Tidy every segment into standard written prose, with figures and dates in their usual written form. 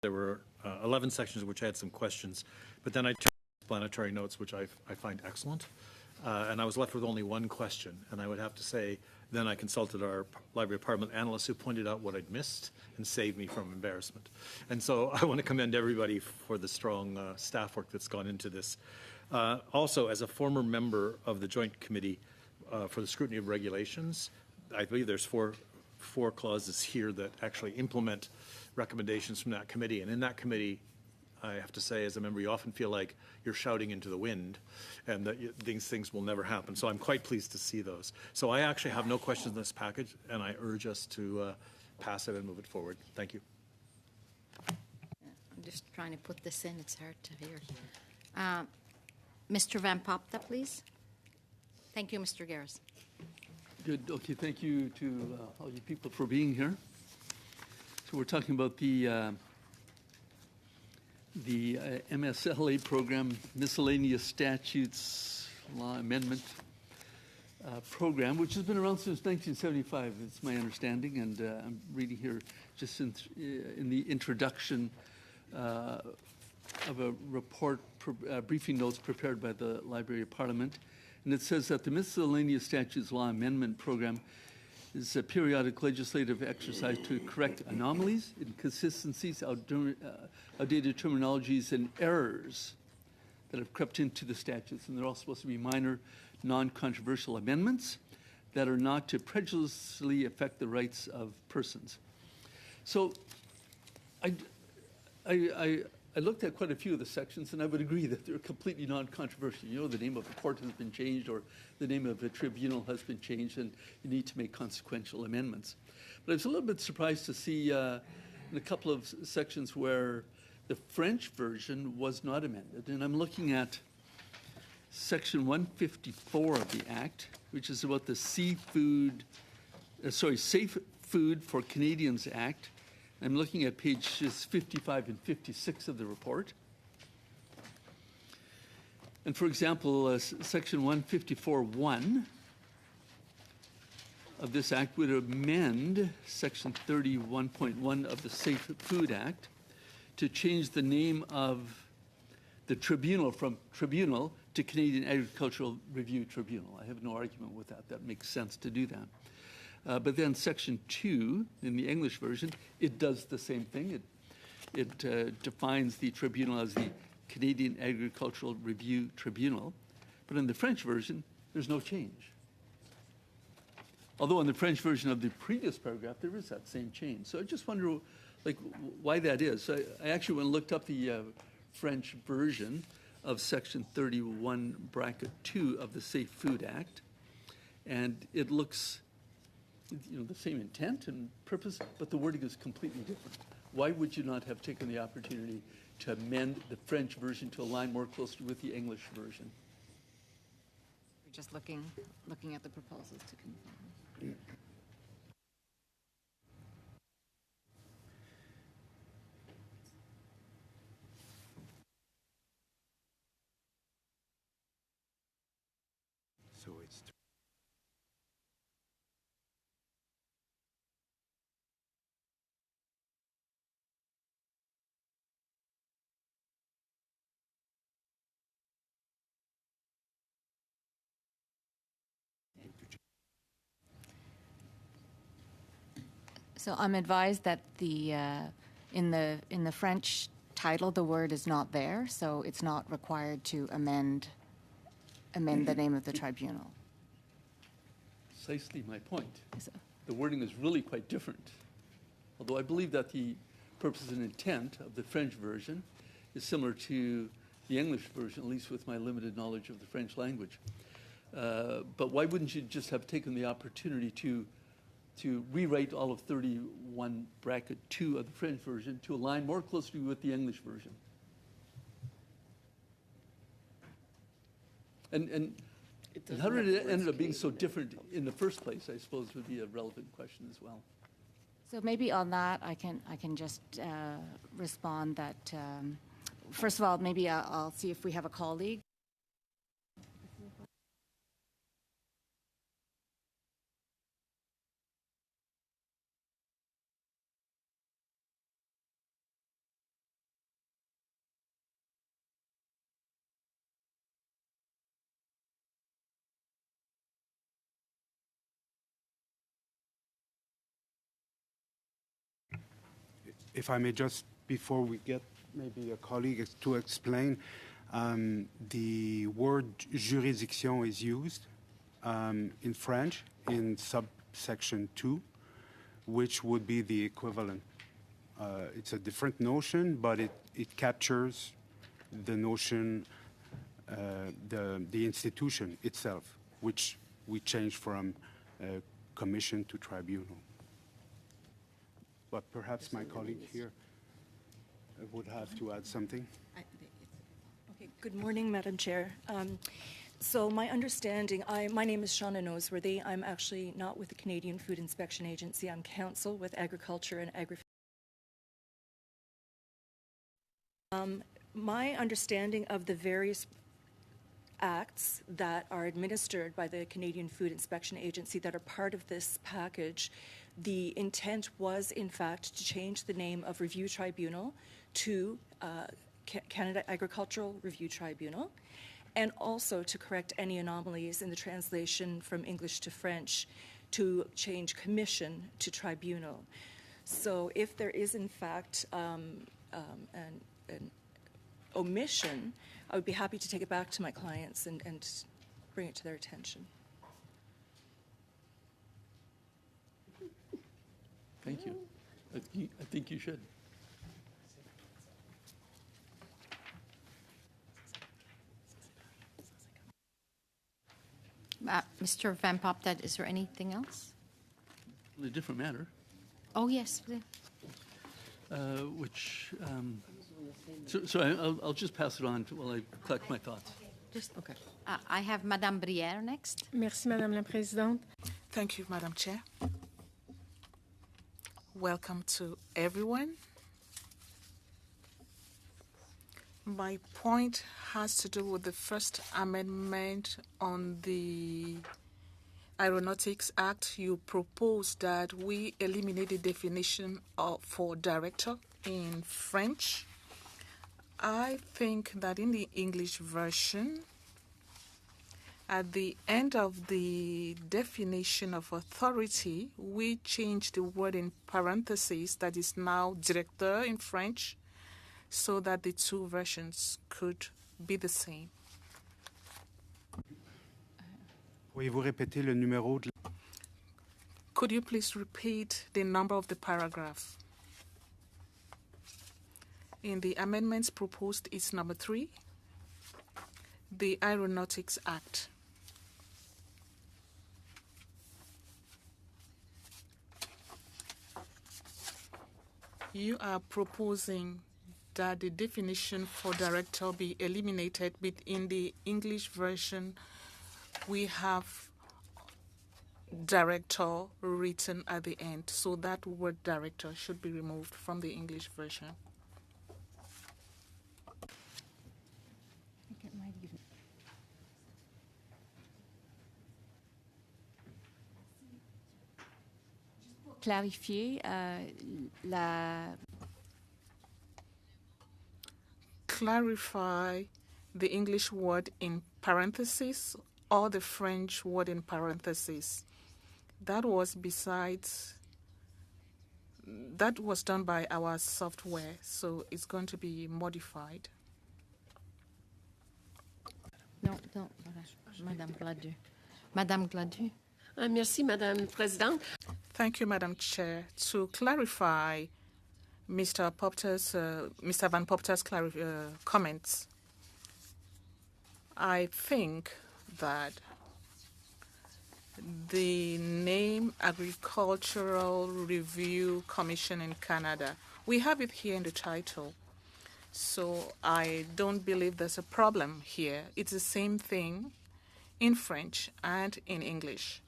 there were 11 sections which I had some questions, but then I took explanatory notes, which I find excellent. And I was left with only one question. And I would have to say, then I consulted our library department analyst who pointed out what I'd missed and saved me from embarrassment. And so I want to commend everybody for the strong staff work that's gone into this. Also, as a former member of the Joint Committee for the Scrutiny of Regulations, I believe there's four clauses here that actually implement recommendations from that committee. And in that committee, I have to say, as a member, you often feel like you're shouting into the wind and that these things will never happen. So I'm quite pleased to see those. So I actually have no questions in this package, and I urge us to pass it and move it forward. Thank you. I'm just trying to put this in. It's hard to hear. Mr. Van Popta, please. Thank you, Mr. Garris. Good. Okay. Thank you to all you people for being here. So we're talking about the MSLA program, Miscellaneous Statutes Law Amendment program, which has been around since 1975, it's my understanding, and I'm reading here just in the introduction of a report, briefing notes prepared by the Library of Parliament, and it says that the Miscellaneous Statutes Law Amendment program is a periodic legislative exercise to correct anomalies, inconsistencies, outdated terminologies, and errors that have crept into the statutes. And they're all supposed to be minor, non-controversial amendments that are not to prejudicially affect the rights of persons. So I looked at quite a few of the sections, and I would agree that they're completely non-controversial. You know, the name of a court has been changed, or the name of a tribunal has been changed, and you need to make consequential amendments. But I was a little bit surprised to see in a couple of sections where the French version was not amended. And I'm looking at Section 154 of the Act, which is about the Safe Food for Canadians Act. I'm looking at pages 55 and 56 of the report. And for example, Section 154(1) of this Act would amend Section 31.1 of the Safe Food Act to change the name of the tribunal from tribunal to Canadian Agricultural Review Tribunal. I have no argument with that. That makes sense to do that. But then Section 2, in the English version, it does the same thing. It defines the tribunal as the Canadian Agricultural Review Tribunal. But in the French version, there's no change. Although in the French version of the previous paragraph, there is that same change. So I just wonder, like, why that is. So I actually went and looked up the French version of Section 31(2) of the Safe Food Act, and it looks, you know, the same intent and purpose, but the wording is completely different. Why would you not have taken the opportunity to amend the French version to align more closely with the English version? We're just looking at the proposals to confirm. So it's So I'm advised that the in the French title the word is not there, so it's not required to amend the name of the tribunal. Precisely my point. The wording is really quite different. Although I believe that the purpose and intent of the French version is similar to the English version, at least with my limited knowledge of the French language. But why wouldn't you just have taken the opportunity to rewrite all of 31(2) of the French version to align more closely with the English version? And how did it end up being so different in the first place, I suppose, would be a relevant question as well. So maybe on that I can just respond that first of all, maybe I'll see if we have a colleague if I may just, before we get maybe a colleague to explain, the word juridiction is used in French in subsection 2, which would be the equivalent. It's a different notion, but it captures the notion, the institution itself, which we changed from commission to tribunal. But perhaps my colleague here would have to add something. Okay, good morning, Madam Chair. So my understanding, my name is Shauna Noseworthy. I'm actually not with the Canadian Food Inspection Agency. I'm counsel with Agriculture and Agri. My understanding of the various acts that are administered by the Canadian Food Inspection Agency that are part of this package, the intent was, in fact, to change the name of Review Tribunal to Canada Agricultural Review Tribunal, and also to correct any anomalies in the translation from English to French to change commission to tribunal. So if there is, in fact, an omission, I would be happy to take it back to my clients and bring it to their attention. Thank you. I think you should. Mr. Van Poptad, is there anything else? A different matter, Oh, yes, please. which, so I'll just pass it on while I collect my thoughts. Just, okay. I have Madame Brière next. Merci, Madame la Présidente. Thank you, Madam Chair. Welcome to everyone. My point has to do with the first amendment on the Aeronautics Act. You propose that we eliminate the definition for director in French. I think that in the English version, at the end of the definition of authority, we change the word in parentheses that is now directeur in French, so that the two versions could be the same. Pourriez-vous répéter le numéro de Could you please repeat the number of the paragraph? In the amendments proposed, it's number 3, the Aeronautics Act. You are proposing that the definition for director be eliminated, but in the English version, we have director written at the end. So that word director should be removed from the English version. Clarifier Clarify the English word in parentheses or the French word in parentheses. That was done by our software, so it's going to be modified. No, voilà. Madame Gladu. Madame Gladu. Merci, Madame la Présidente. Thank you, Madam Chair. To clarify Mr. Van Popter's comments, I think that the name Agricultural Review Commission in Canada, we have it here in the title. So I don't believe there's a problem here. It's the same thing in French and in English.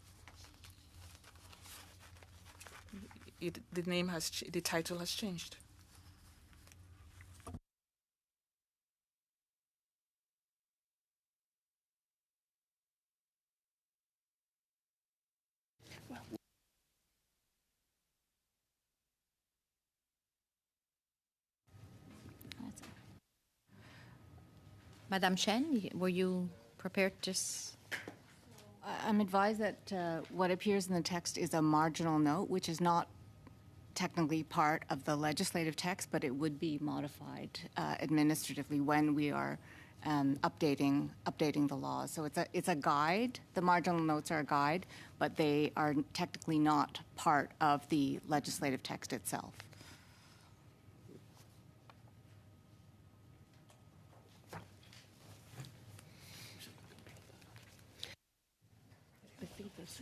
The title has changed. Madame Chen, were you prepared to? I'm advised that what appears in the text is a marginal note, which is not technically part of the legislative text, but it would be modified administratively when we are updating the laws. So it's a guide. The marginal notes are a guide, but they are technically not part of the legislative text itself. I think that's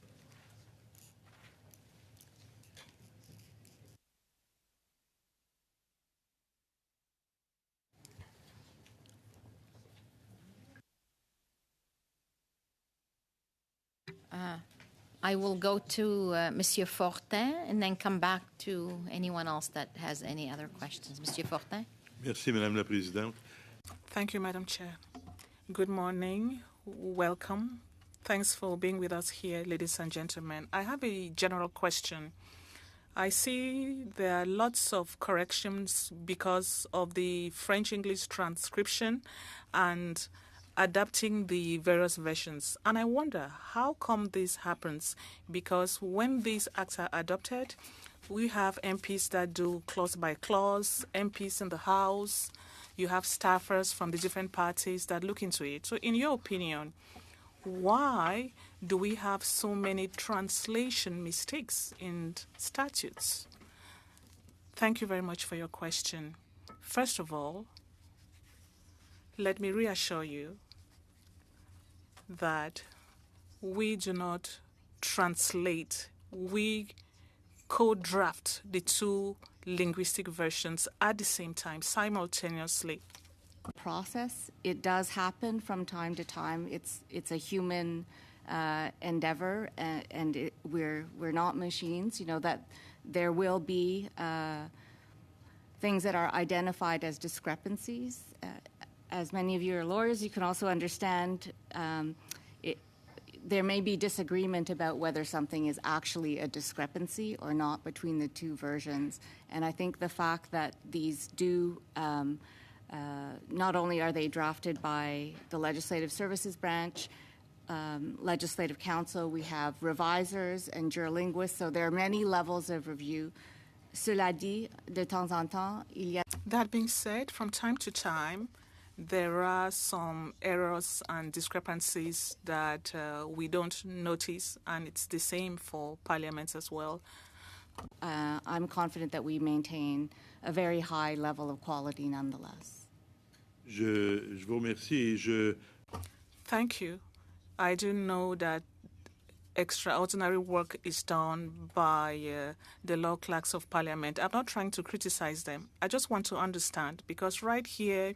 I will go to Monsieur Fortin and then come back to anyone else that has any other questions. Monsieur Fortin? Merci, Madame la Présidente. Thank you, Madam Chair. Good morning. Welcome. Thanks for being with us here, ladies and gentlemen. I have a general question. I see there are lots of corrections because of the French-English transcription and adapting the various versions. And I wonder, how come this happens? Because when these acts are adopted, we have MPs that do clause by clause, MPs in the House, you have staffers from the different parties that look into it. So in your opinion, why do we have so many translation mistakes in statutes? Thank you very much for your question. First of all, let me reassure you that we do not translate, we co-draft the two linguistic versions at the same time, simultaneously. Process. It does happen from time to time. It's a human endeavor, and we're not machines. You know that there will be things that are identified as discrepancies. As many of you are lawyers, you can also understand there may be disagreement about whether something is actually a discrepancy or not between the two versions. And I think the fact that these do, not only are they drafted by the Legislative Services Branch, Legislative Council, we have revisers and jurilinguists, so there are many levels of review. Cela dit, de temps en temps, il y a... That being said, from time to time, there are some errors and discrepancies that we don't notice, and it's the same for parliaments as well. I'm confident that we maintain a very high level of quality nonetheless. Je vous remercie et Thank you. I do know that extraordinary work is done by the law clerks of parliament. I'm not trying to criticize them. I just want to understand, because right here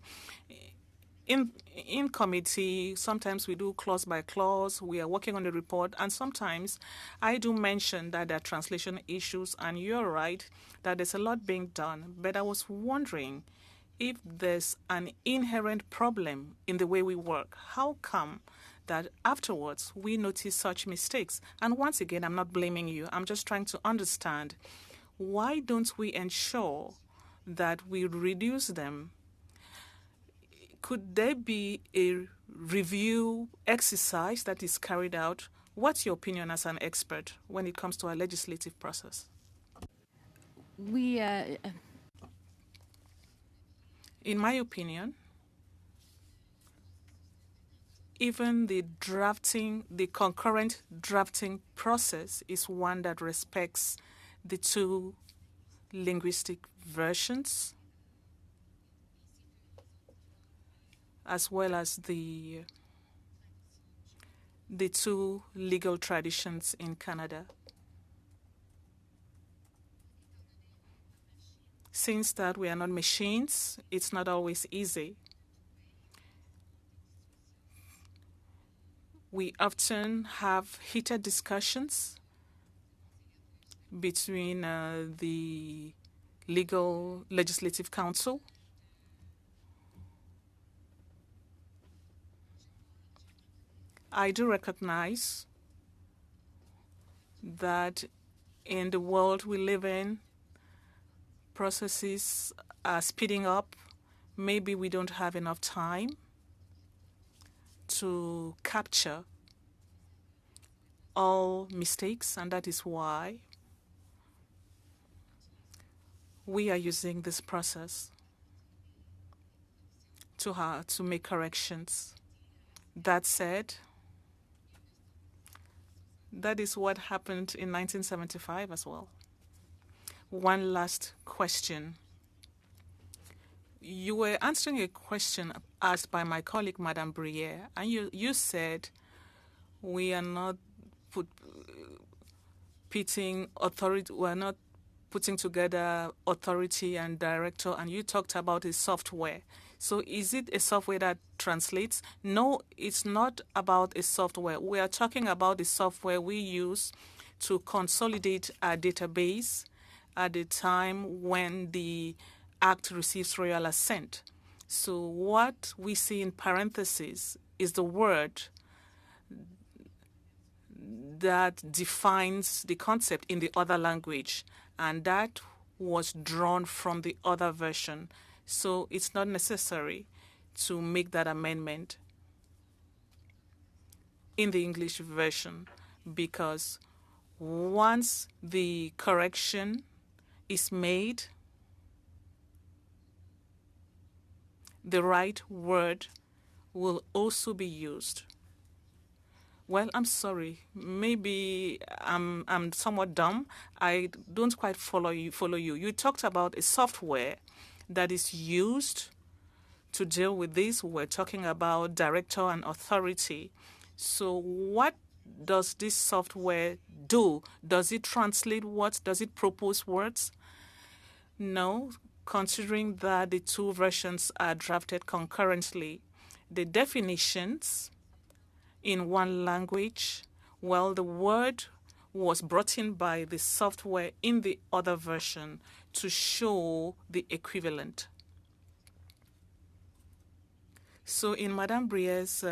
in committee, sometimes we do clause by clause, we are working on the report, and sometimes I do mention that there are translation issues, and you're right that there's a lot being done. But I was wondering if there's an inherent problem in the way we work. How come that afterwards we notice such mistakes? And once again, I'm not blaming you. I'm just trying to understand, why don't we ensure that we reduce them? Could there be a review exercise that is carried out? What's your opinion as an expert when it comes to our legislative process? In my opinion, even the concurrent drafting process is one that respects the two linguistic versions, as well as the two legal traditions in Canada. Since that we are not machines, it's not always easy. We often have heated discussions between the Legislative Council I do recognize that in the world we live in, processes are speeding up. Maybe we don't have enough time to capture all mistakes, and that is why we are using this process to make corrections. That said, that is what happened in 1975 as well. One last question. You were answering a question asked by my colleague, Madame Briere, and you said we are not pitting authority, we are not putting together authority and director, and you talked about a software. So is it a software that translates? No, it's not about a software. We are talking about the software we use to consolidate our database at the time when the Act receives royal assent. So what we see in parentheses is the word that defines the concept in the other language, and that was drawn from the other version. So it's not necessary to make that amendment in the English version, because once the correction is made, the right word will also be used. Well, I'm sorry. Maybe I'm somewhat dumb. I don't quite follow you. You talked about a software that is used to deal with this. We're talking about director and authority. So what does this software do? Does it translate words? Does it propose words? No, considering that the two versions are drafted concurrently. The definitions in one language, well, the word was brought in by the software in the other version to show the equivalent. So in Madame Briere's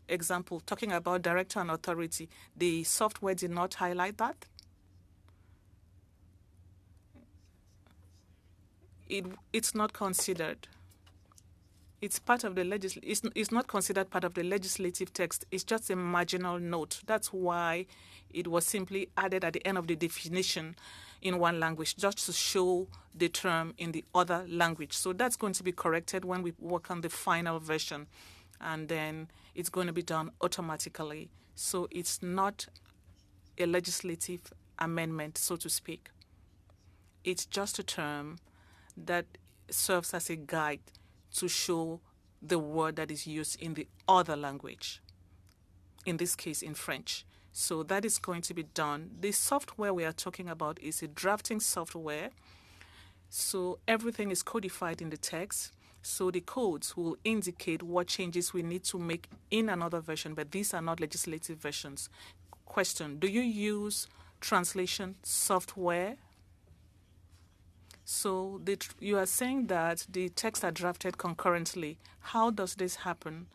example, talking about director and authority, the software did not highlight that? It's not considered. It's part of the it's not considered part of the legislative text. It's just a marginal note. That's why it was simply added at the end of the definition in one language, just to show the term in the other language. So that's going to be corrected when we work on the final version, and then it's going to be done automatically. So it's not a legislative amendment, so to speak. It's just a term that serves as a guide to show the word that is used in the other language, in this case in French. So that is going to be done. The software we are talking about is a drafting software. So everything is codified in the text. So the codes will indicate what changes we need to make in another version, but these are not legislative versions. Question, do you use translation software? So you are saying that the texts are drafted concurrently. How does this happen?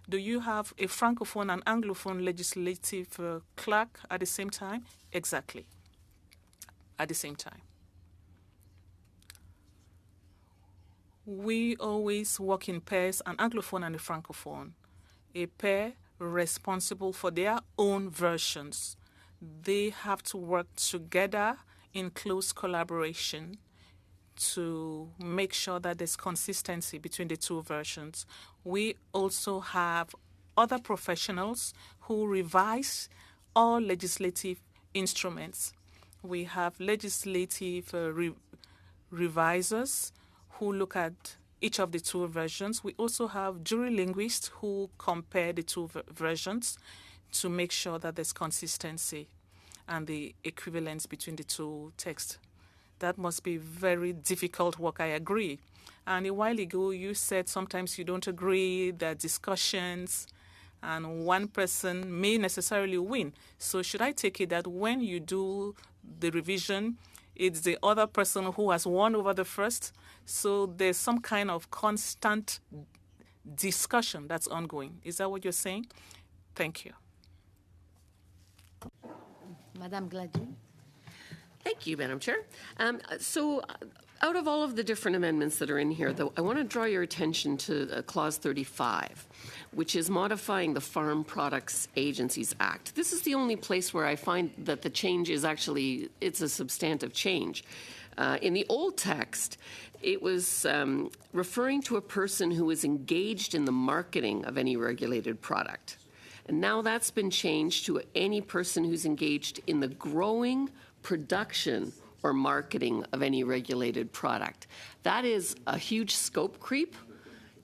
Do you have a Francophone and Anglophone legislative clerk at the same time? Exactly, at the same time. We always work in pairs, an Anglophone and a Francophone. A pair responsible for their own versions. They have to work together in close collaboration to make sure that there's consistency between the two versions. We also have other professionals who revise all legislative instruments. We have legislative revisers who look at each of the two versions. We also have jury linguists who compare the two versions to make sure that there's consistency and the equivalence between the two texts. That must be very difficult work, I agree. And a while ago, you said sometimes you don't agree, there are discussions, and one person may necessarily win. So should I take it that when you do the revision, it's the other person who has won over the first? So there's some kind of constant discussion that's ongoing. Is that what you're saying? Thank you. Madame Gladue. Thank you, Madam Chair. Out of all of the different amendments that are in here, though, I want to draw your attention to Clause 35, which is modifying the Farm Products Agencies Act. This is the only place where I find that the change is actually, it's a substantive change. In the old text, it was referring to a person who is engaged in the marketing of any regulated product. And now that's been changed to any person who's engaged in the growing, production, or marketing of any regulated product. That is a huge scope creep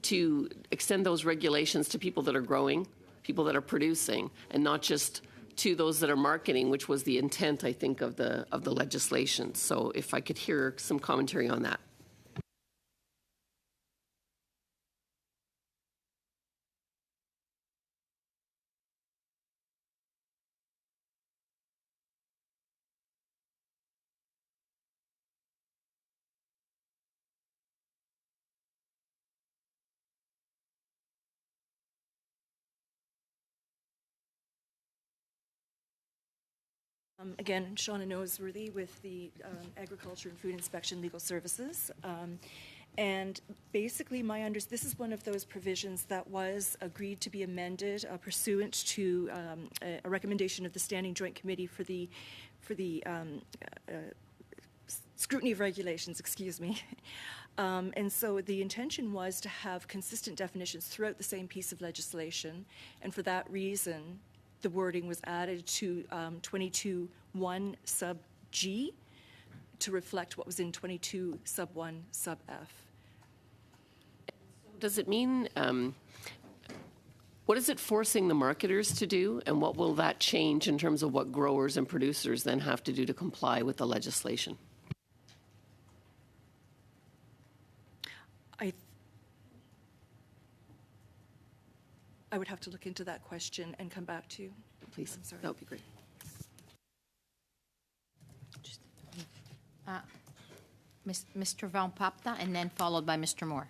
to extend those regulations to people that are growing, people that are producing, and not just to those that are marketing, which was the intent, I think, of the legislation. So if I could hear some commentary on that. Again, Shauna Noseworthy with the Agriculture and Food Inspection Legal Services. And basically, this is one of those provisions that was agreed to be amended pursuant to a recommendation of the Standing Joint Committee for the Scrutiny of Regulations, excuse me. And so the intention was to have consistent definitions throughout the same piece of legislation, and for that reason, the wording was added to 22(1) sub G to reflect what was in 22 sub 1 sub F. Does it mean, what is it forcing the marketers to do, and what will that change in terms of what growers and producers then have to do to comply with the legislation? I would have to look into that question and come back to you. Please, I'm sorry. that would be great. Mr. Van Popta, and then followed by Mr. Moore.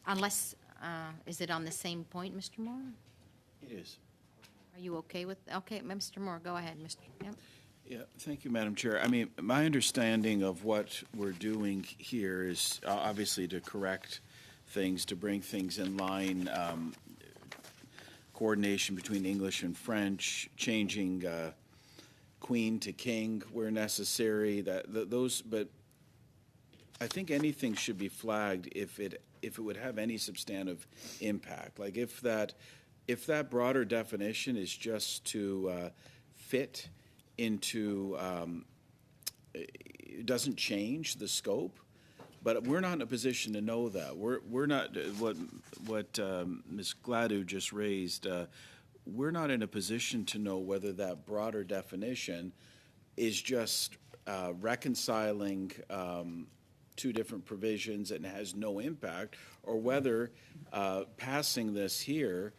Unless, is it on the same point, Mr. Moore? It is. Are you okay with, okay, Mr. Moore, go ahead, Mr. Yep. Yeah, thank you, Madam Chair. I mean, my understanding of what we're doing here is obviously to correct things, to bring things in line, coordination between English and French, changing queen to king where necessary. But I think anything should be flagged if it would have any substantive impact. Like if that broader definition is just to fit into, it doesn't change the scope. But we're not in a position to know that. We're not what Ms. Gladue just raised. We're not in a position to know whether that broader definition is just reconciling two different provisions and has no impact, or whether passing this here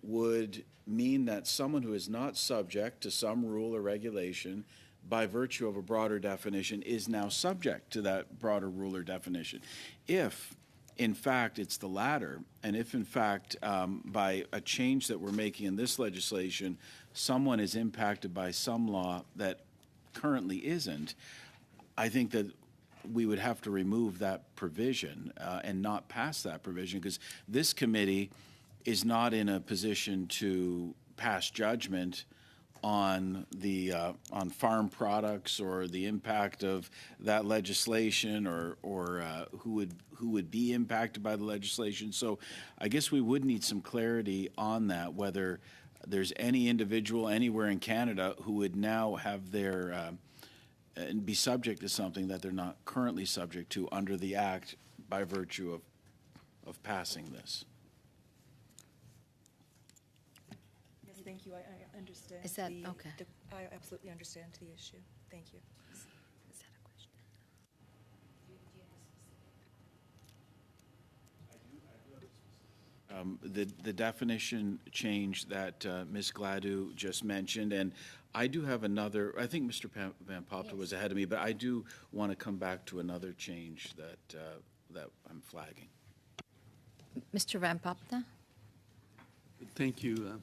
would mean that someone who is not subject to some rule or regulation by virtue of a broader definition is now subject to that broader rule or definition. If, in fact, it's the latter, and if, in fact, by a change that we're making in this legislation, someone is impacted by some law that currently isn't, I think that we would have to remove that provision and not pass that provision, because this committee is not in a position to pass judgment on the on farm products or the impact of that legislation, or who would be impacted by the legislation. So I guess we would need some clarity on that, whether there's any individual anywhere in Canada who would now have their and be subject to something that they're not currently subject to under the Act by virtue of passing this. Thank you. I understand. Is that okay? I absolutely understand the issue. Thank you. Is that a question? The definition change that Ms. Gladue just mentioned, and I do have another. I think Mr. Van Popta was ahead of me, but I do want to come back to another change that I'm flagging. Mr. Van Popta? Thank you.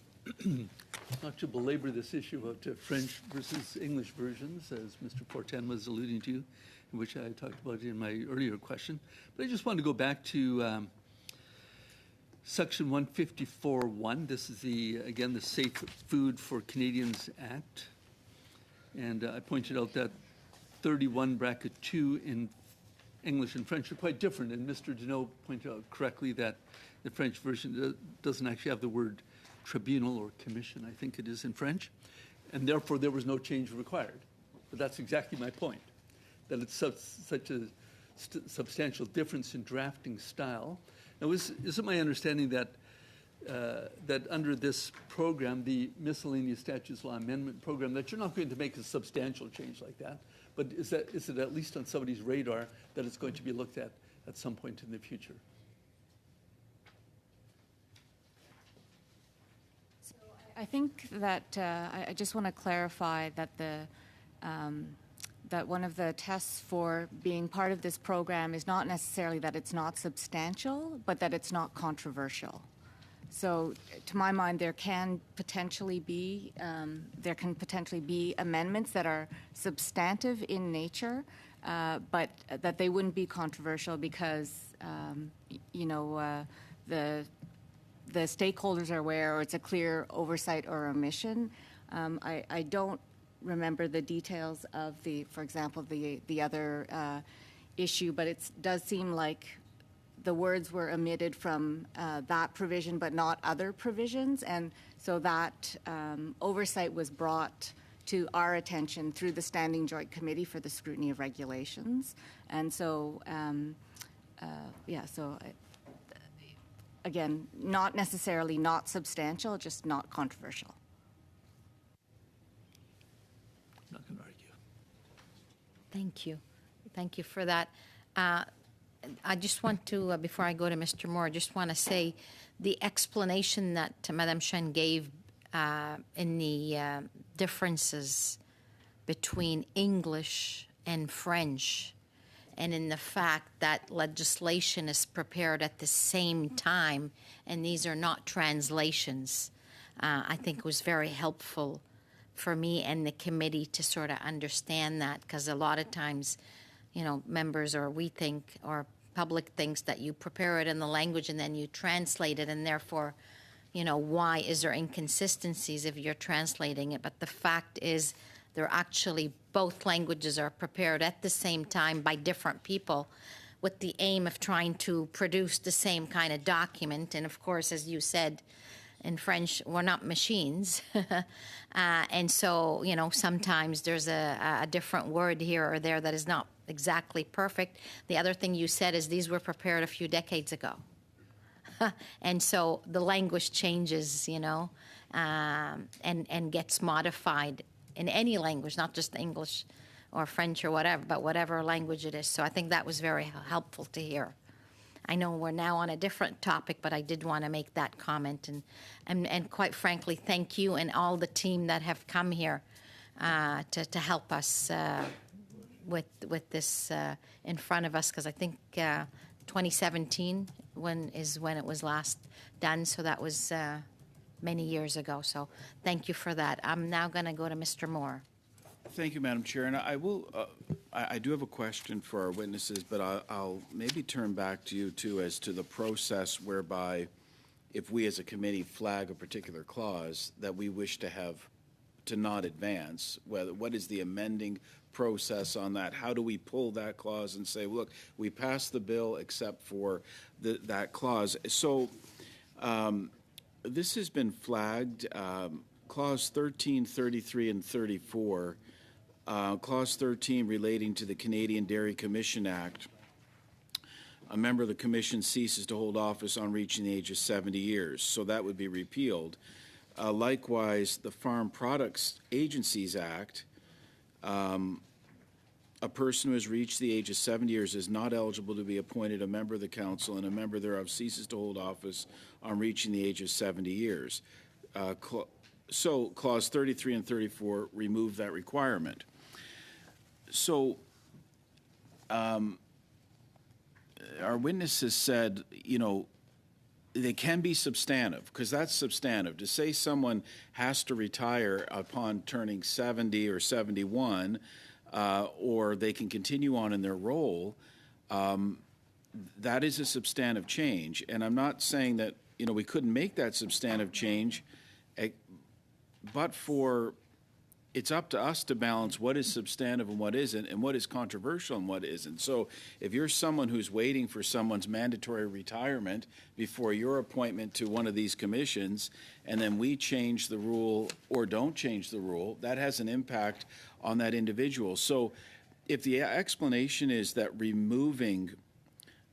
Not to belabor this issue about French versus English versions, as Mr. Fortin was alluding to, which I talked about in my earlier question, but I just wanted to go back to Section 154.1. This is again the Safe Food for Canadians Act, and I pointed out that 31 bracket 2 in English and French are quite different. And Mr. Deneau pointed out correctly that the French version doesn't actually have the word tribunal or commission, I think it is in French. And therefore, there was no change required. But that's exactly my point, that it's such a substantial difference in drafting style. Now, is it my understanding that that under this program, the Miscellaneous Statutes Law Amendment Program, that you're not going to make a substantial change like that, but is it at least on somebody's radar that it's going to be looked at some point in the future? I think that I just want to clarify that that one of the tests for being part of this program is not necessarily that it's not substantial, but that it's not controversial. So, to my mind, there can potentially be amendments that are substantive in nature, but that they wouldn't be controversial because the stakeholders are aware, or it's a clear oversight or omission. I don't remember the details of for example, the other issue, but it does seem like the words were omitted from that provision, but not other provisions, and so that oversight was brought to our attention through the Standing Joint Committee for the Scrutiny of Regulations, and so again, not necessarily not substantial, just not controversial. Not going to argue. Thank you. Thank you for that. I just want to, before I go to Mr. Moore, I just want to say the explanation that Madame Chen gave in the differences between English and French, and in the fact that legislation is prepared at the same time, and these are not translations, I think was very helpful for me and the committee to sort of understand that, because a lot of times, members or we think, or public thinks that you prepare it in the language and then you translate it, and therefore, why is there inconsistencies if you're translating it? But the fact is, they're actually, both languages are prepared at the same time by different people with the aim of trying to produce the same kind of document. And of course, as you said, in French, we're not machines. And so, sometimes there's a different word here or there that is not exactly perfect. The other thing you said is these were prepared a few decades ago. And so the language changes, and gets modified in any language, not just English or French or whatever, but whatever language it is. So I think that was very helpful to hear. I know we're now on a different topic, but I did want to make that comment. And quite frankly, thank you and all the team that have come here to help us with this in front of us, because I think 2017 when it was last done, so that was many years ago. So thank you for that. I'm now going to go to Mr. Moore. Thank you, Madam Chair. And I will, I do have a question for our witnesses, but I'll maybe turn back to you, too, as to the process whereby if we as a committee flag a particular clause that we wish to not advance, what is the amending process on that? How do we pull that clause and say, look, we passed the bill except for that clause? So this has been flagged, Clause 13, 33, and 34. Clause 13 relating to the Canadian Dairy Commission Act. A member of the commission ceases to hold office on reaching the age of 70 years, so that would be repealed. Likewise, the Farm Products Agencies Act, a person who has reached the age of 70 years is not eligible to be appointed a member of the council, and a member thereof ceases to hold office on reaching the age of 70 years. So Clause 33 and 34 remove that requirement. So our witnesses said, they can be substantive, because that's substantive. To say someone has to retire upon turning 70 or 71, or they can continue on in their role, that is a substantive change. And I'm not saying that, we couldn't make that substantive change, but for it's up to us to balance what is substantive and what isn't, and what is controversial and what isn't. So if you're someone who's waiting for someone's mandatory retirement before your appointment to one of these commissions, and then we change the rule or don't change the rule, that has an impact on that individual. So if the explanation is that removing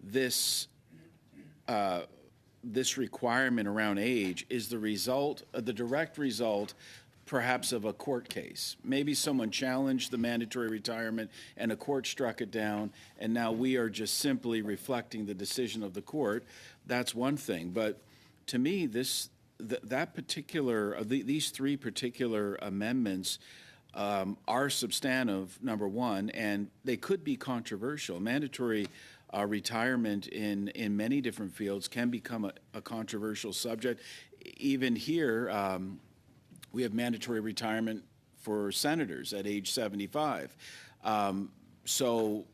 this this requirement around age is the result, the direct result, perhaps of a court case. Maybe someone challenged the mandatory retirement and a court struck it down, and now we are just simply reflecting the decision of the court. That's one thing. But to me, these three particular amendments are substantive, number one, and they could be controversial. Mandatory retirement in many different fields can become a controversial subject. Even here, we have mandatory retirement for senators at age 75. So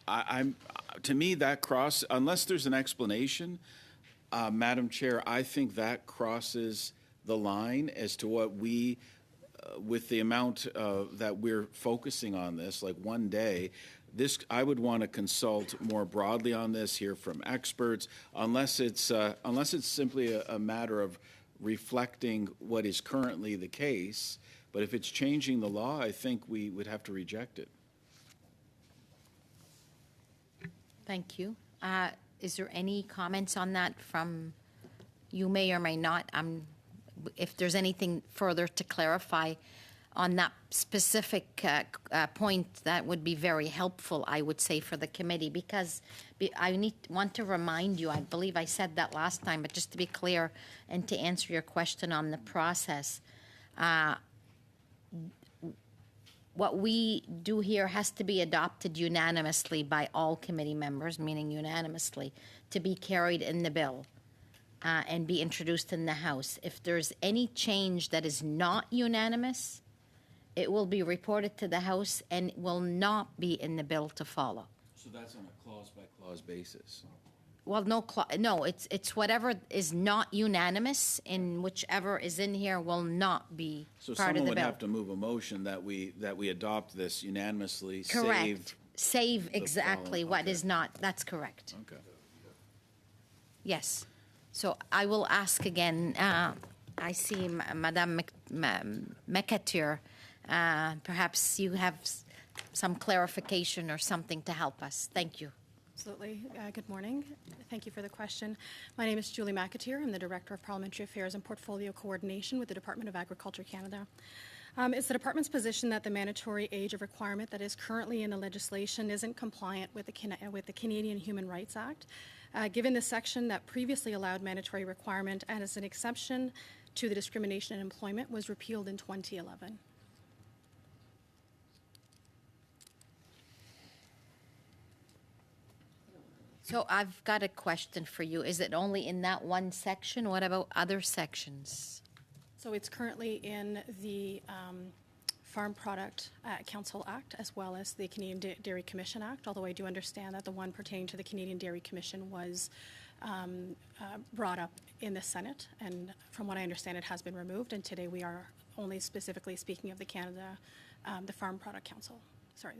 to me, that unless there's an explanation, Madam Chair, I think that crosses the line as to what we, with the amount that we're focusing on this, like one day, I would want to consult more broadly on this, hear from experts, unless it's simply a matter of reflecting what is currently the case. But if it's changing the law, I think we would have to reject it. Thank you. Is there any comments on that from you? May or may not. If there's anything further to clarify on that specific point, that would be very helpful, I would say, for the committee, because I want to remind you, I believe I said that last time, but just to be clear and to answer your question on the process, what we do here has to be adopted unanimously by all committee members, meaning unanimously, to be carried in the bill and be introduced in the House. If there's any change that is not unanimous, it will be reported to the House and will not be in the bill to follow. So that's on a clause-by-clause basis. Well, no, it's whatever is not unanimous in whichever is in here will not be So part of someone the would bill. have to move a motion that we adopt this unanimously. Correct. Save exactly following- what okay. is not. That's correct. Okay. Yes. So I will ask again. I see Madame McAteer. Perhaps you have some clarification or something to help us. Thank you. Absolutely. Good morning. Thank you for the question. My name is Julie McAteer. I'm the Director of Parliamentary Affairs and Portfolio Coordination with the Department of Agriculture Canada. It's the department's position that the mandatory age of requirement that is currently in the legislation isn't compliant with the Canadian Human Rights Act, given the section that previously allowed mandatory requirement as an exception to the discrimination in employment was repealed in 2011. So I've got a question for you. Is it only in that one section? What about other sections? So it's currently in the Farm Product Council Act as well as the Canadian Dairy Commission Act, although I do understand that the one pertaining to the Canadian Dairy Commission was brought up in the Senate, and from what I understand, it has been removed, and today we are only specifically speaking of the the Farm Product Council. Sorry.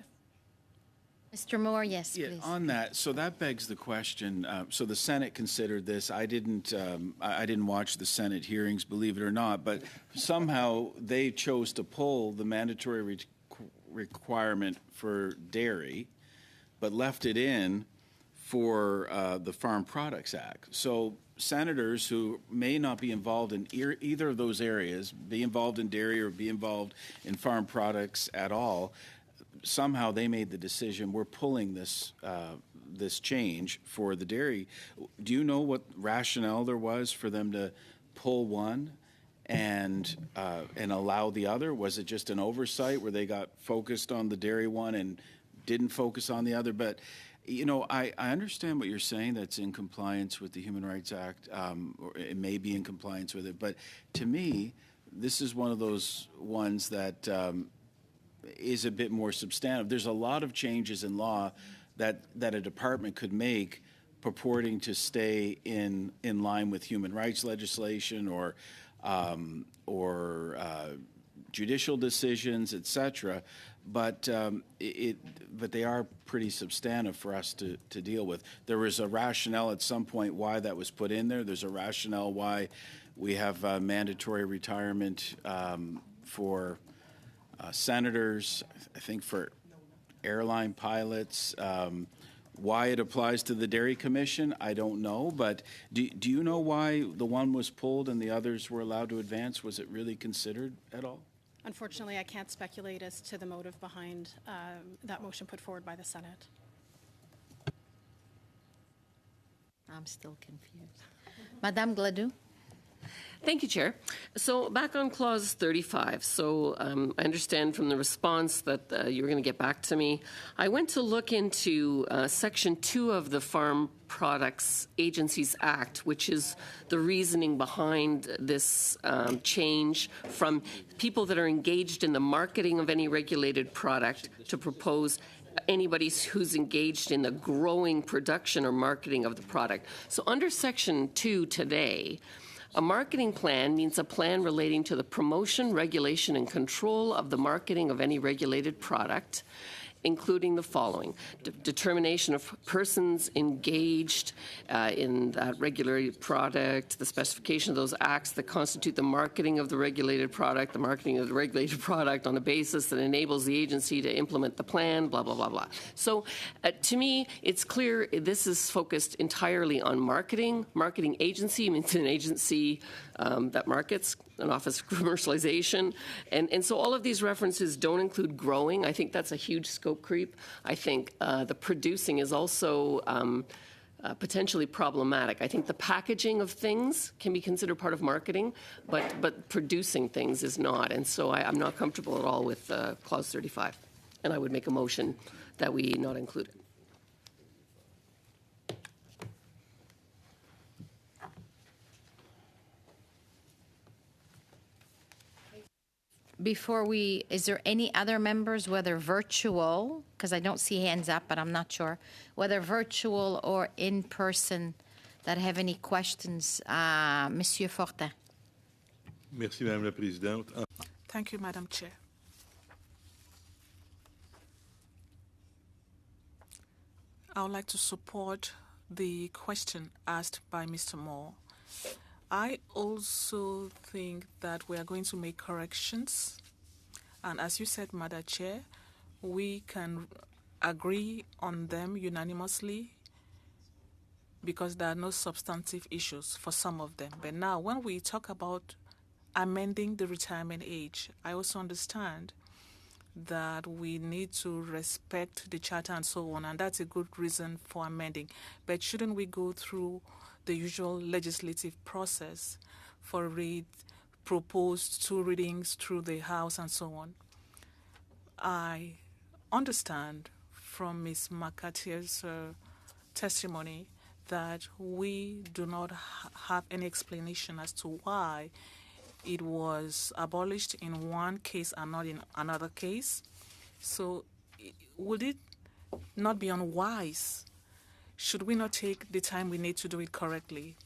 Mr. Moore, yes, Yeah, please. on that, so that begs the question. So the Senate considered this. I didn't watch the Senate hearings, believe it or not, but somehow they chose to pull the mandatory requirement for dairy, but left it in for the Farm Products Act. So senators who may not be involved in either of those areas, be involved in dairy or be involved in farm products at all, somehow they made the decision, we're pulling this change for the dairy. Do you know what rationale there was for them to pull one and allow the other? Was it just an oversight where they got focused on the dairy one and didn't focus on the other? But you know, I understand what you're saying, that's in compliance with the Human Rights Act, or it may be in compliance with it. But to me, this is one of those ones that is a bit more substantive. There's a lot of changes in law that a department could make purporting to stay in line with human rights legislation or judicial decisions, etc. But but they are pretty substantive for us to deal with. There was a rationale at some point why that was put in there. There's a rationale why we have mandatory retirement for senators, I think for airline pilots. Why it applies to the Dairy Commission, I don't know. But do you know why the one was pulled and the others were allowed to advance? Was it really considered at all? Unfortunately, I can't speculate as to the motive behind that motion put forward by the Senate. I'm still confused. Madame Gladue? Thank you, Chair. So back on Clause 35. So I understand from the response that you were going to get back to me. I went to look into Section 2 of the Farm Products Agencies Act, which is the reasoning behind this change from people that are engaged in the marketing of any regulated product to propose anybody who's engaged in the growing, production, or marketing of the product. So under Section 2 today, a marketing plan means a plan relating to the promotion, regulation, and control of the marketing of any regulated product, including the following: determination of persons engaged in that regulated product, the specification of those acts that constitute the marketing of the regulated product, the marketing of the regulated product on a basis that enables the agency to implement the plan, blah, blah, blah, blah. So to me, it's clear this is focused entirely on marketing. Marketing agency means an agency that markets, an office of commercialization. And so all of these references don't include growing. I think that's a huge scope creep. I think the producing is also potentially problematic. I think the packaging of things can be considered part of marketing, but producing things is not. And so I'm not comfortable at all with Clause 35. And I would make a motion that we not include it. Before is there any other members, whether virtual, because I don't see hands up, but I'm not sure, whether virtual or in person, that have any questions? Monsieur Fortin. Merci, Madame la Présidente. Thank you, Madam Chair. I would like to support the question asked by Mr. Moore. I also think that we are going to make corrections. And as you said, Madam Chair, we can agree on them unanimously because there are no substantive issues for some of them. But now, when we talk about amending the retirement age, I also understand that we need to respect the charter and so on, and that's a good reason for amending. But shouldn't we go through the usual legislative process for proposed 2 readings through the House and so on? I understand from Ms. McAteer's testimony that we do not have any explanation as to why it was abolished in one case and not in another case. So would it not be unwise? Should we not take the time we need to do it correctly?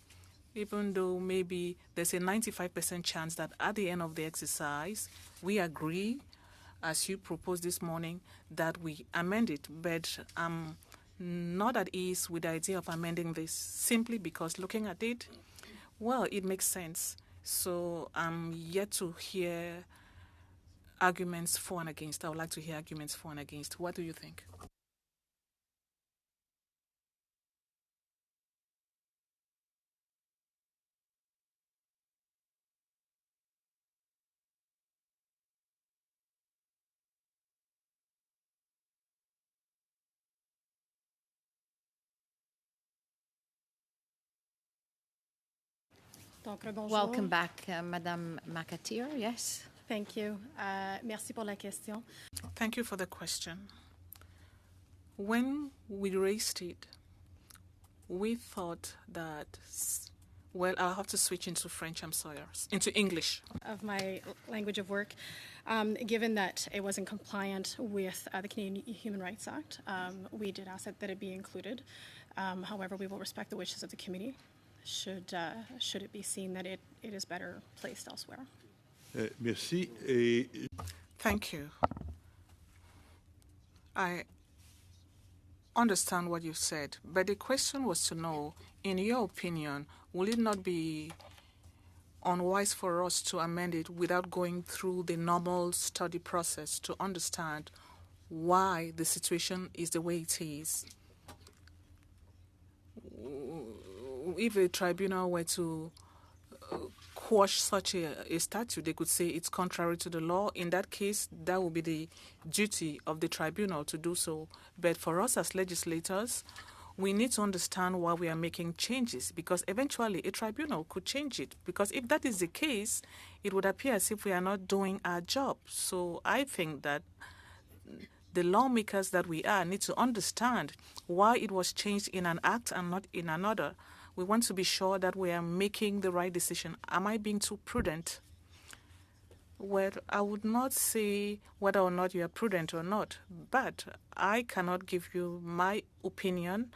Even though maybe there's a 95% chance that at the end of the exercise, we agree, as you proposed this morning, that we amend it. But I'm not at ease with the idea of amending this simply because looking at it, well, it makes sense. So I'm yet to hear arguments for and against. I would like to hear arguments for and against. What do you think? Donc, bonjour. Welcome back, Madame McAteer. Yes. Thank you. Merci pour la question. Thank you for the question. When we raised it, we thought that, well, I'll have to switch into French, I'm sorry, into English. Of my language of work, given that it wasn't compliant with the Canadian Human Rights Act, we did ask that it be included. However, we will respect the wishes of the committee should it be seen that it is better placed elsewhere. Merci. Et Thank you. I understand what you said, but the question was to know, in your opinion, will it not be unwise for us to amend it without going through the normal study process to understand why the situation is the way it is? If a tribunal were to quash such a statute, they could say it's contrary to the law. In that case, that would be the duty of the tribunal to do so. But for us as legislators, we need to understand why we are making changes, because eventually a tribunal could change it. Because if that is the case, it would appear as if we are not doing our job. So I think that the lawmakers that we are need to understand why it was changed in an act and not in another. We want to be sure that we are making the right decision. Am I being too prudent? Well, I would not say whether or not you are prudent or not, but I cannot give you my opinion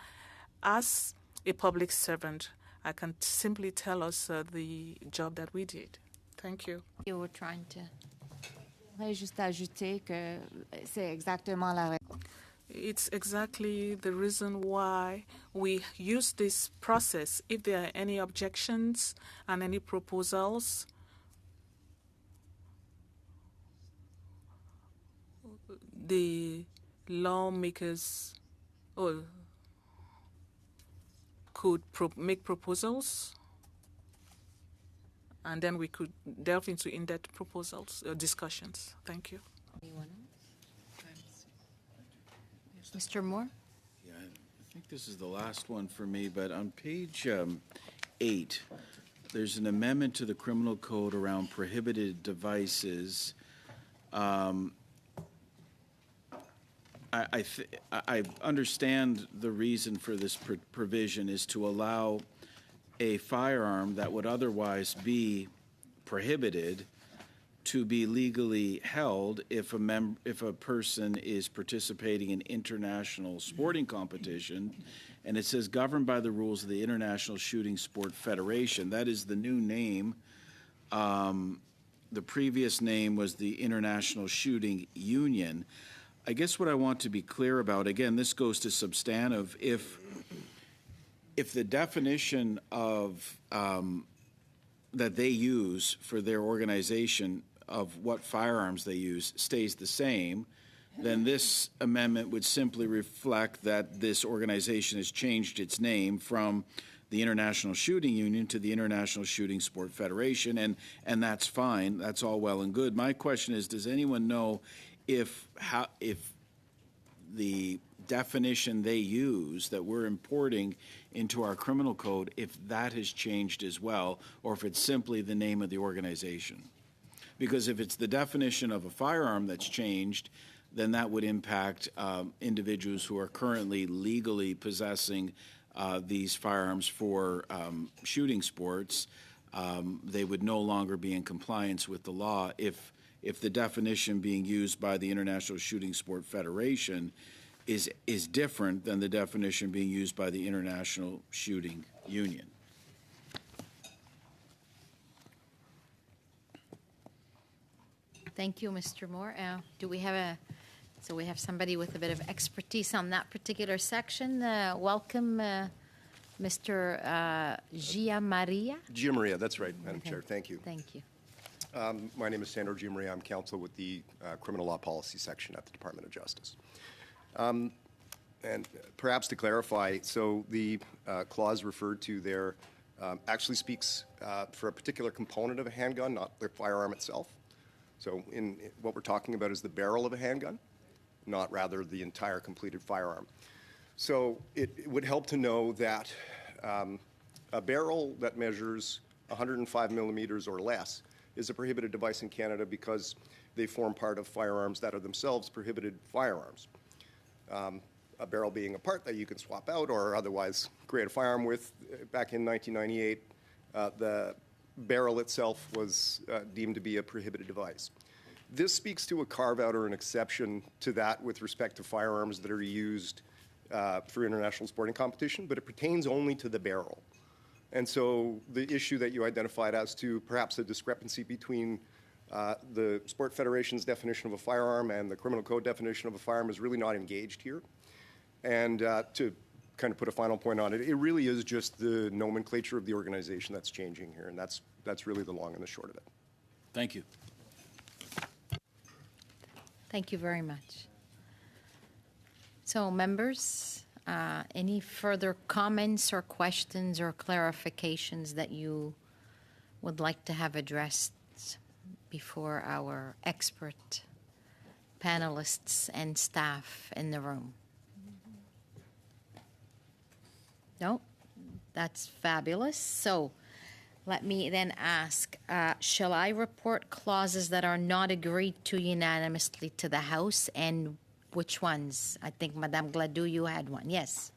as a public servant. I can simply tell us the job that we did. Thank you. You were trying to. Je voudrais juste ajouter que c'est exactement la raison. It's exactly the reason why we use this process. If there are any objections and any proposals, the lawmakers could make proposals, and then we could delve into in-depth proposals, discussions. Thank you. Anyone else? Mr. Moore? Yeah, I think this is the last one for me, but on page 8, there's an amendment to the criminal code around prohibited devices. I understand the reason for this provision is to allow a firearm that would otherwise be prohibited to be legally held if a person is participating in international sporting competition, and it says governed by the rules of the International Shooting Sport Federation. That is the new name. The previous name was the International Shooting Union. I guess what I want to be clear about, again, this goes to substantive, if the definition of that they use for their organization of what firearms they use stays the same, then this amendment would simply reflect that this organization has changed its name from the International Shooting Union to the International Shooting Sport Federation, and that's fine. That's all well and good. My question is, does anyone know if the definition they use that we're importing into our criminal code, if that has changed as well, or if it's simply the name of the organization? Because if it's the definition of a firearm that's changed, then that would impact individuals who are currently legally possessing these firearms for shooting sports. They would no longer be in compliance with the law if the definition being used by the International Shooting Sport Federation is different than the definition being used by the International Shooting Union. Thank you, Mr. Moore. Do we have so we have somebody with a bit of expertise on that particular section. Welcome, Mr. Giamaria. Giamaria, that's right, Madam Chair. Thank you. Thank you. My name is Sandro Giamaria. I'm counsel with the Criminal Law Policy Section at the Department of Justice. And perhaps to clarify, so the clause referred to there actually speaks for a particular component of a handgun, not the firearm itself. So what we're talking about is the barrel of a handgun, not rather the entire completed firearm. So it would help to know that a barrel that measures 105 millimeters or less is a prohibited device in Canada because they form part of firearms that are themselves prohibited firearms. A barrel being a part that you can swap out or otherwise create a firearm with. Back in 1998, the barrel itself was deemed to be a prohibited device. This speaks to a carve-out or an exception to that with respect to firearms that are used for international sporting competition, but it pertains only to the barrel. And so the issue that you identified as to perhaps a discrepancy between The Sport Federation's definition of a firearm and the Criminal Code definition of a firearm is really not engaged here. And to kind of put a final point on it, it really is just the nomenclature of the organization that's changing here, and that's really the long and the short of it. Thank you. Thank you very much. So, members, any further comments or questions or clarifications that you would like to have addressed before our expert panelists and staff in the room? No? That's fabulous. So, let me then ask, shall I report clauses that are not agreed to unanimously to the House, and which ones? I think Madame Gladue, you had one. Yes.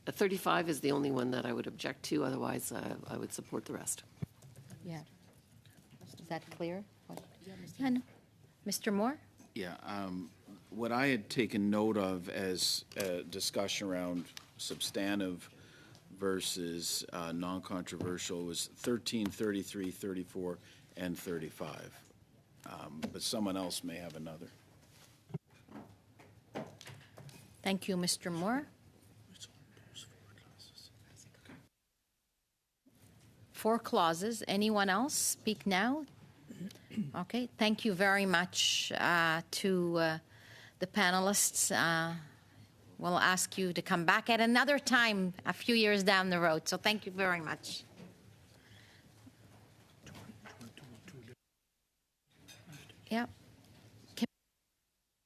35 is the only one that I would object to. Otherwise, I would support the rest. Yeah. Is that clear? Yeah, no. Mr. Moore? Yeah, what I had taken note of as a discussion around substantive versus non-controversial was 13, 33, 34, and 35. But someone else may have another. Thank you, Mr. Moore. 4 clauses. Anyone else speak now? Okay. Thank you very much to the panelists. We'll ask you to come back at another time a few years down the road. So thank you very much. Yeah.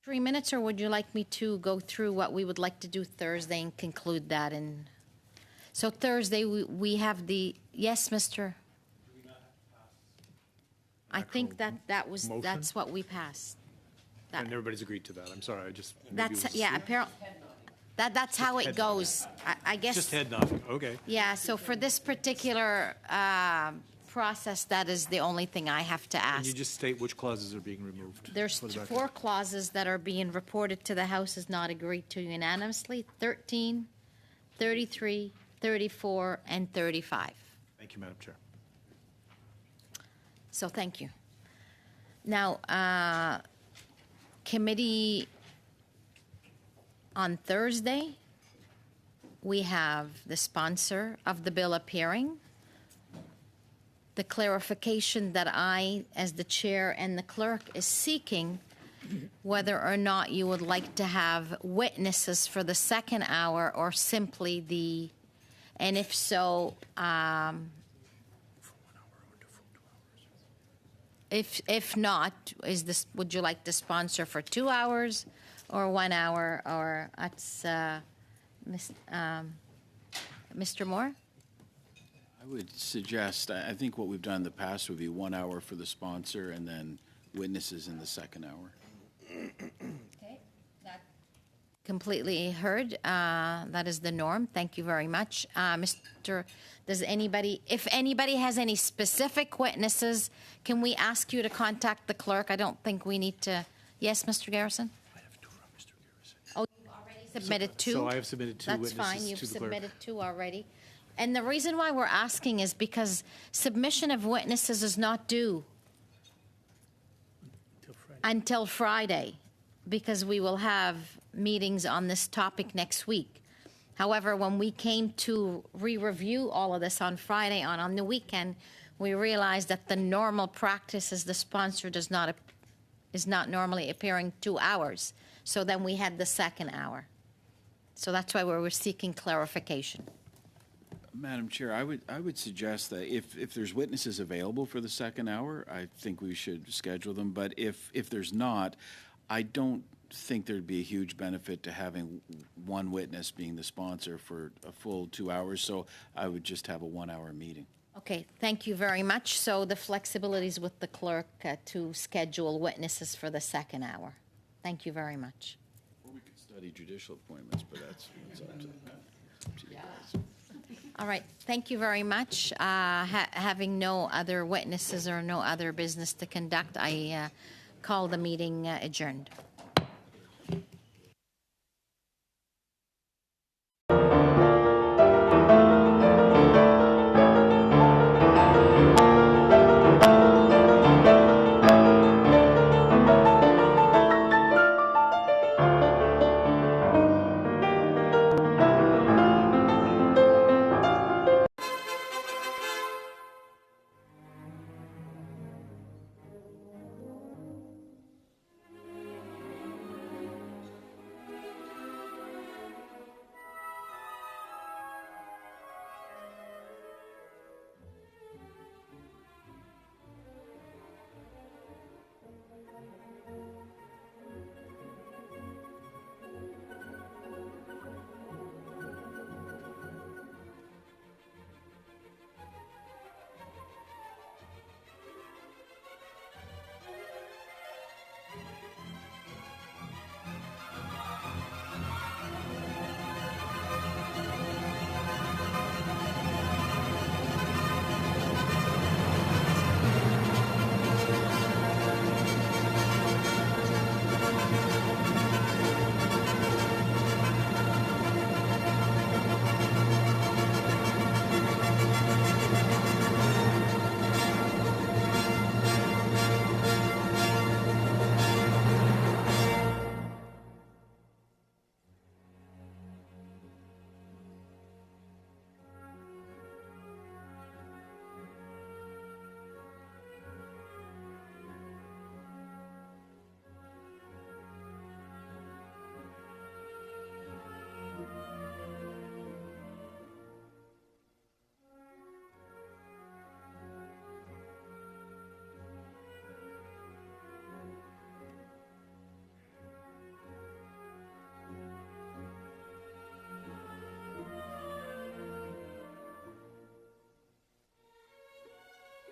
3 minutes, or would you like me to go through what we would like to do Thursday and conclude that? And so Thursday we have the, yes, Mr. I think that's what we passed. And everybody's agreed to that. I'm sorry, I just. That's, yeah, apparently, that's how it goes. I guess. Just head nodding, okay. Yeah, so for this particular process, that is the only thing I have to Can ask. you just state which clauses are being removed? There's for the record? 4 clauses that are being reported to the House as not agreed to unanimously: 13, 33, 34, and 35. Thank you, Madam Chair. So thank you. Now, committee on Thursday, we have the sponsor of the bill appearing, the clarification that I, as the chair and the clerk, is seeking whether or not you would like to have witnesses for the second hour or simply the, and if so, if not, would you like to sponsor for 2 hours or 1 hour, or that's Mr. Moore? I would suggest, I think what we've done in the past would be 1 hour for the sponsor and then witnesses in the second hour. Okay, that completely heard. That is the norm. Thank you very much. Does anybody, if anybody has any specific witnesses, can we ask you to contact the clerk? I don't think we need to. Yes, Mr. Garrison? I have 2 from Mr. Garrison. Oh, you've already submitted 2? So I have submitted 2 witnesses to the clerk. That's fine. You've submitted 2 already. And the reason why we're asking is because submission of witnesses is not due until Friday, because we will have meetings on this topic next week. However, when we came to re-review all of this on Friday, on the weekend, we realized that the normal practice is the sponsor is not normally appearing 2 hours. So then we had the second hour. So that's why we were seeking clarification. Madam Chair, I would suggest that if there's witnesses available for the second hour, I think we should schedule them. But if there's not, I don't think there'd be a huge benefit to having one witness being the sponsor for a full 2 hours. So I would just have a 1 hour meeting. Okay, thank you very much. So the flexibilities with the clerk to schedule witnesses for the second hour. Thank you very much. Or we could study judicial appointments, but that's up to you guys. All right, thank you very much. Having no other witnesses or no other business to conduct, I call the meeting adjourned.